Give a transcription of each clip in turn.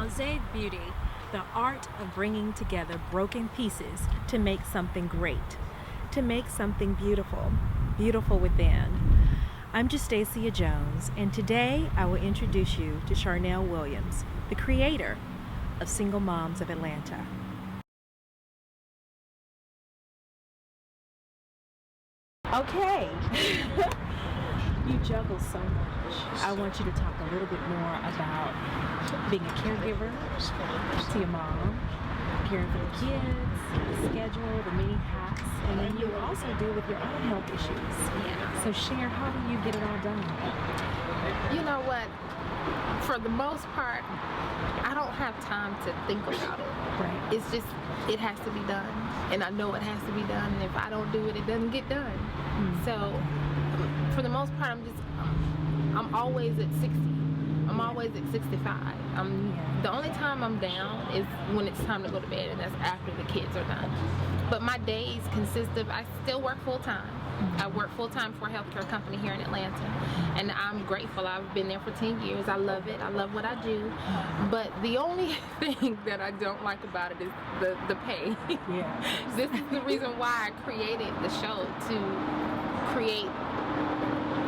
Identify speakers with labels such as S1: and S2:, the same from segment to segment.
S1: Mosaic beauty, the art of bringing together broken pieces to make something great, to make something beautiful, beautiful within. I'm Justacia Jones, and today I will introduce you to Charnel Williams, the creator of Single Moms of Atlanta. Okay. You juggle so much. I want you to talk a little bit more about being a caregiver to your mom, caring for the kids, the schedule, the many hats, and then you also deal with your own health issues.
S2: Yeah.
S1: So share, how do you get it all done?
S2: You know what? For the most part, I don't have time to think about it.
S1: Right.
S2: It's just, it has to be done. And I know it has to be done. And if I don't do it, it doesn't get done. So for the most part, I'm always at 60. I'm always at 65. The only time I'm down is when it's time to go to bed, and that's after the kids are done. But my days consist of, I still work full time. I work full time for a healthcare company here in Atlanta, and I'm grateful. I've been there for 10 years. I love it. I love what I do. But the only thing that I don't like about it is the pay.
S1: Yeah.
S2: This is the reason why I created the show, to create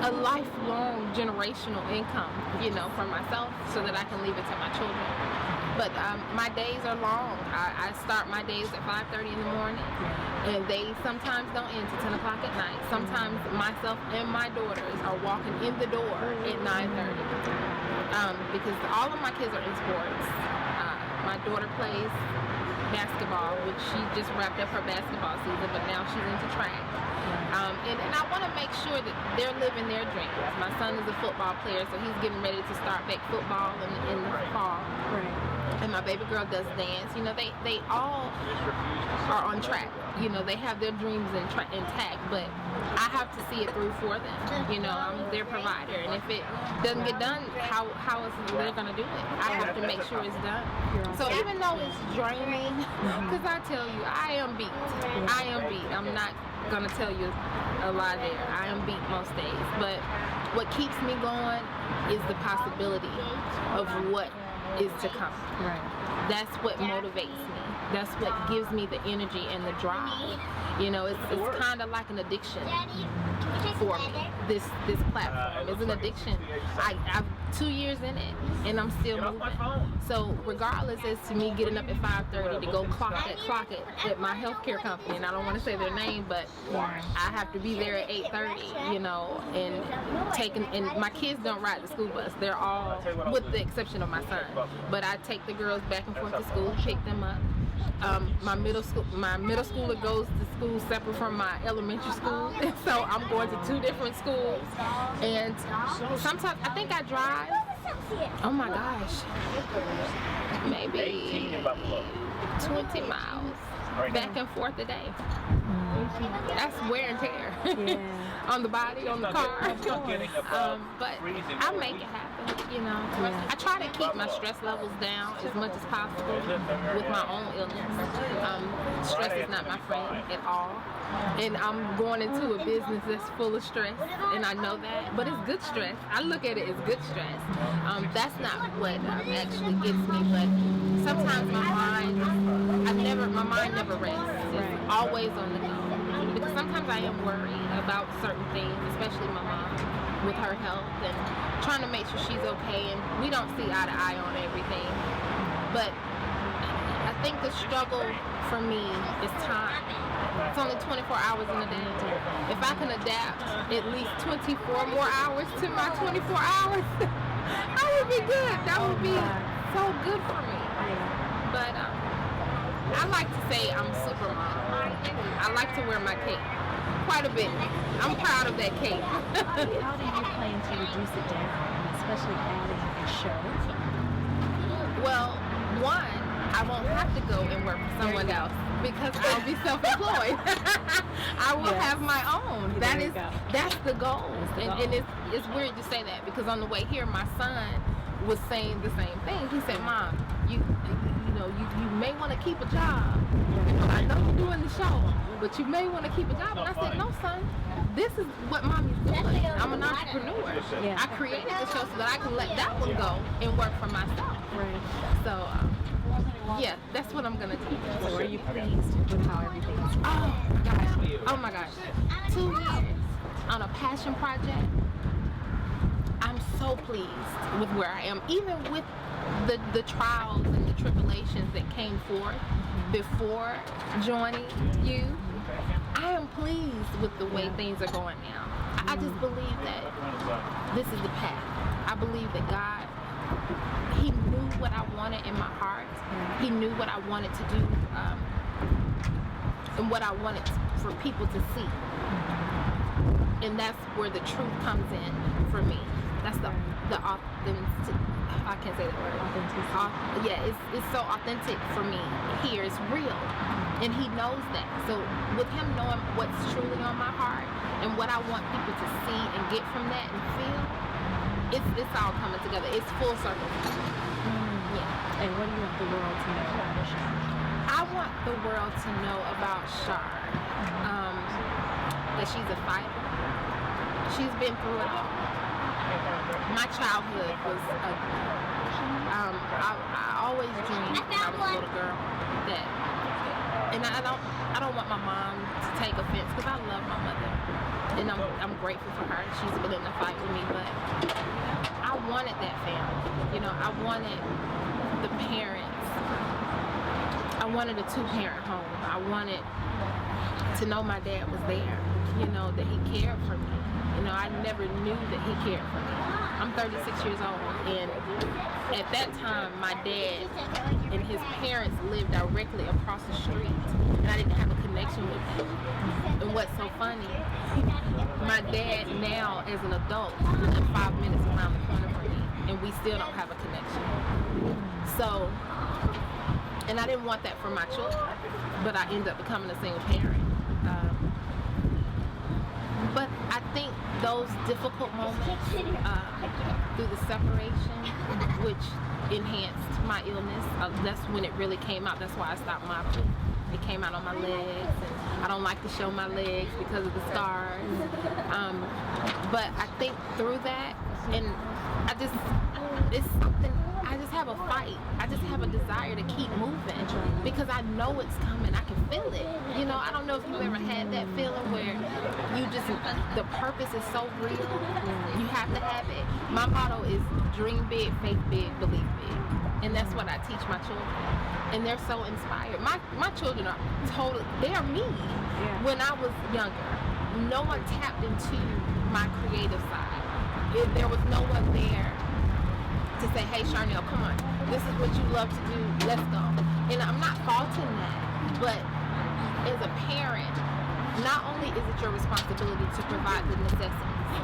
S2: a lifelong generational income, you know, for myself, so that I can leave it to my children. But my days are long. I start my days at 5:30 in the morning, and they sometimes don't end till 10 o'clock at night. Sometimes myself and my daughters are walking in the door at 9:30, because all of my kids are in sports. My daughter plays basketball, which she just wrapped up her basketball season, but now she's into track. And I want to make sure that they're living their dreams. My son is a football player, so he's getting ready to start back football in the fall.
S1: Right.
S2: And my baby girl does dance. You know, they all are on track. You know, they have their dreams intact, but I have to see it through for them. You know, I'm their provider, and if it doesn't get done, how is they going to do it? I have to make sure it's done. So even though it's draining, because I tell you, I am beat. I am beat. I'm not going to tell you a lie there. I am beat most days, but what keeps me going is the possibility of what is to come.
S1: Right.
S2: That's what motivates me. That's what gives me the energy and the drive. You know, it's kind of like an addiction for me. This platform is an addiction. I'm 2 years in it, and I'm still moving. So regardless as to me getting up at 5:30 to go clock it at my healthcare company, and I don't want to say their name, but I have to be there at 8:30, you know, and my kids don't ride the school bus. They're all, with the exception of my son, but I take the girls back and forth to school, pick them up. My middle schooler goes to school separate from my elementary school, so I'm going to 2 different schools, and sometimes I think I drive, oh my gosh, maybe 20 miles back and forth a day. That's wear and tear on the body, on the car. But I make it happen, you know. I try to keep my stress levels down as much as possible with my own illness. Stress is not my friend at all. And I'm going into a business that's full of stress, and I know that, but it's good stress. I look at it as good stress. That's not what actually gets me, but sometimes my mind never rests. It's always on the go. Because sometimes I am worried about certain things, especially my mom with her health, and trying to make sure she's okay, and we don't see eye to eye on everything. But I think the struggle for me is time. It's only 24 hours in a day. If I can adapt at least 24 more hours to my 24 hours, I would be good. That would be so good for me. But I like to say I'm super mom. I like to wear my cape quite a bit. I'm proud of that cape.
S1: How do you plan to reduce it down, especially adding a show?
S2: Well, one, I won't have to go and work for someone else because I'll be self-employed. I will have my own. That's the goal. And it's weird to say that, because on the way here, my son was saying the same thing. He said, "Mom, you may want to keep a job. I know you're doing the show, but you may want to keep a job." And I said, "No, son, this is what mommy's doing. I'm an entrepreneur. I created the show so that I can let that one go and work for myself."
S1: Right.
S2: So, yeah, that's what I'm gonna teach.
S1: So are you pleased with how everything's
S2: Oh my gosh. 2 years on a passion project. I'm so pleased with where I am, even with the trials and the tribulations that came forth before joining you. I am pleased with the way things are going now. I just believe that this is the path. I believe that God, He knew what I wanted in my heart. He knew what I wanted to do, and what I wanted for people to see. And that's where the truth comes in for me. That's the authentic. I can't say that word. Authenticity. Yeah, it's so authentic for me. Here, it's real, and He knows that. So with Him knowing what's truly on my heart and what I want people to see and get from that and feel, it's all coming together. It's full circle. Yeah.
S1: And what do you want the world to know about Shar?
S2: I want the world to know about Shar, that she's a fighter. She's been through it all. My childhood was I always dreamed when I was a little girl that, and I don't want my mom to take offense because I love my mother and I'm grateful for her. She's willing to fight with me, but I wanted that family. You know, I wanted the parents. I wanted a 2-parent home. I wanted to know my dad was there. You know, that he cared for me. You know, I never knew that he cared for me. I'm 36 years old, and at that time, my dad and his parents lived directly across the street, and I didn't have a connection with them. And what's so funny, my dad now, as an adult, lives 5 minutes around the corner from me, and we still don't have a connection. So, and I didn't want that for my children, but I ended up becoming a single parent. But I think those difficult moments through the separation, which enhanced my illness, that's when it really came out. That's why I stopped mopping. It came out on my legs, and I don't like to show my legs because of the scars. But I think through that, and it's something, I just have a fight. I just have a desire to keep moving because I know it's coming. I can feel it. You know, I don't know if you've ever had that feeling where you just, the purpose is so real. You have to have it. My motto is dream big, faith big, believe big. And that's what I teach my children. And they're so inspired. My children are they are me. Yeah. When I was younger, no one tapped into my creative side. There was no one there to say, hey, Charnel, come on. This is what you love to do. Let's go. And I'm not faulting that, but as a parent, not only is it your responsibility to provide the necessities,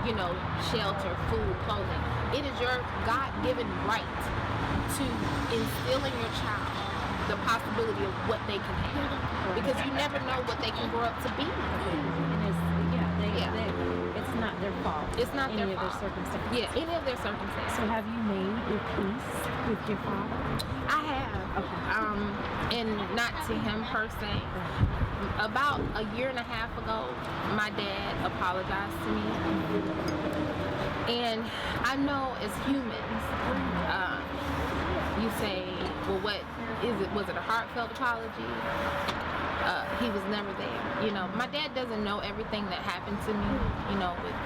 S2: you know, shelter, food, clothing, it is your God-given right to instill in your child the possibility of what they can have, because you never know what they can grow up to be.
S1: It's not their fault.
S2: It's not
S1: any
S2: their
S1: of
S2: fault.
S1: their circumstances.
S2: Yeah, any of their circumstances.
S1: So have you made your peace with your father?
S2: I have. Okay. And not to him per se. About a year and a half ago, my dad apologized to me. And I know as humans, you say, well, what is it? Was it a heartfelt apology? He was never there. You know, my dad doesn't know everything that happened to me, you know, with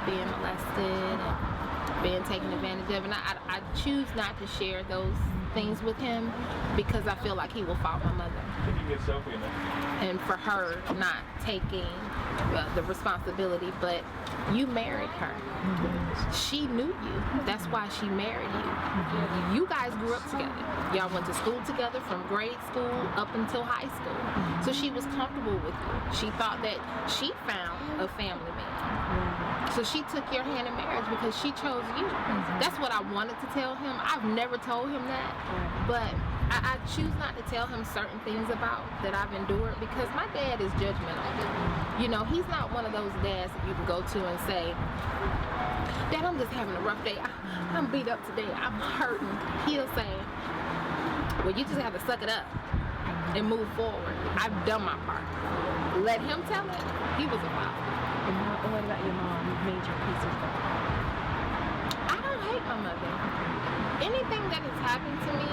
S2: being molested and being taken advantage of. And I choose not to share those things with him because I feel like he will fault my mother. And for her not taking the responsibility, but you married her. She knew you. That's why she married you. You guys grew up together. Y'all went to school together from grade school up until high school. So she was comfortable with you. She thought that she found a family man. So she took your hand in marriage because she chose you. That's what I wanted to tell him. I've never told him that, but I choose not to tell him certain things about that I've endured because my dad is judgmental. You know, he's not one of those dads that you can go to and say, Dad, I'm just having a rough day. I'm beat up today. I'm hurting. He'll say, well, you just have to suck it up and move forward. I've done my part. Let him tell it. He was a father.
S1: And what about your mom? You've made your peace with her.
S2: I don't hate my mother. Anything that has happened to me,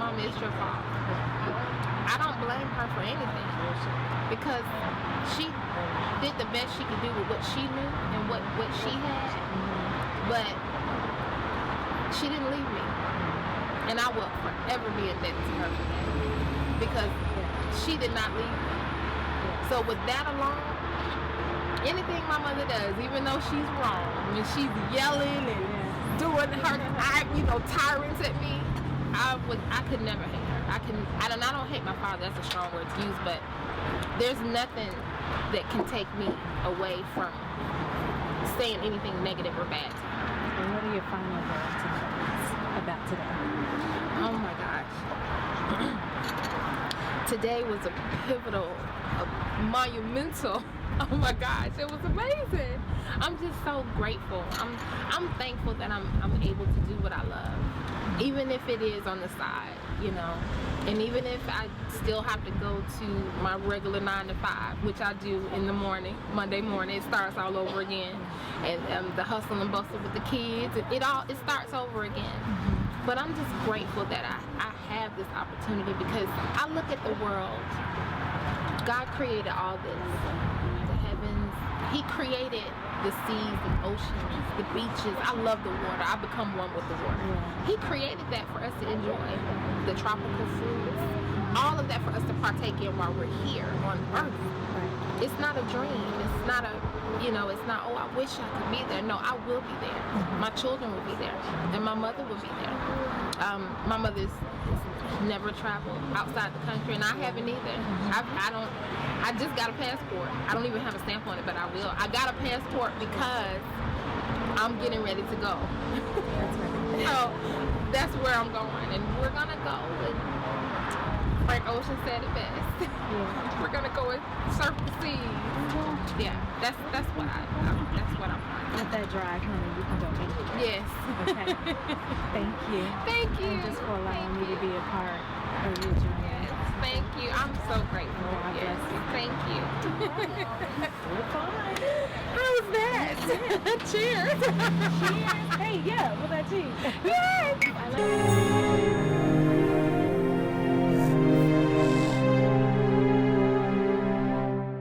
S2: mom is your fault. I don't blame her for anything because she did the best she could do with what she knew and what she had, but she didn't leave me, and I will forever be indebted to her for that because she did not leave me. So with that alone, anything my mother does, even though she's wrong, when she's yelling and doing her, tyrants at me, I could never hate her. I don't hate my father. That's a strong word to use, but there's nothing that can take me away from saying anything negative or bad to her.
S1: And what are your final thoughts about today?
S2: Oh my gosh. Today was a pivotal, a monumental. Oh my gosh, it was amazing. I'm just so grateful. I'm thankful that I'm able to do what I love, even if it is on the side, and even if I still have to go to my regular 9 to 5, which I do in the morning, Monday morning. It starts all over again, and the hustle and bustle with the kids. It starts over again. But I'm just grateful that I have this opportunity because I look at the world. God created all this. Heavens. He created the seas, the oceans, the beaches. I love the water. I become one with the water. He created that for us to enjoy. The tropical fruits. All of that for us to partake in while we're here on earth. It's not a dream. It's not it's not, oh, I wish I could be there. No, I will be there. My children will be there. And my mother will be there. My mother's never traveled outside the country, and I haven't either. I just got a passport. I don't even have a stamp on it, but I will. I got a passport because I'm getting ready to go. So that's where I'm going, and we're gonna go. And Frank Ocean said it best. We're gonna go and surf the seas. Yeah, that's what I'm.
S1: Let that dry, honey. You can go anywhere.
S2: Yes.
S1: Okay. Thank you.
S2: Thank you.
S1: And just for allowing me to be a part of your journey.
S2: Yes. Thank you. I'm so grateful.
S1: God
S2: Yes.
S1: bless you.
S2: Thank you.
S1: You're fine.
S2: How was that? Cheers.
S1: Cheers. Hey, yeah, with that tea.
S2: Yes.
S1: I love you.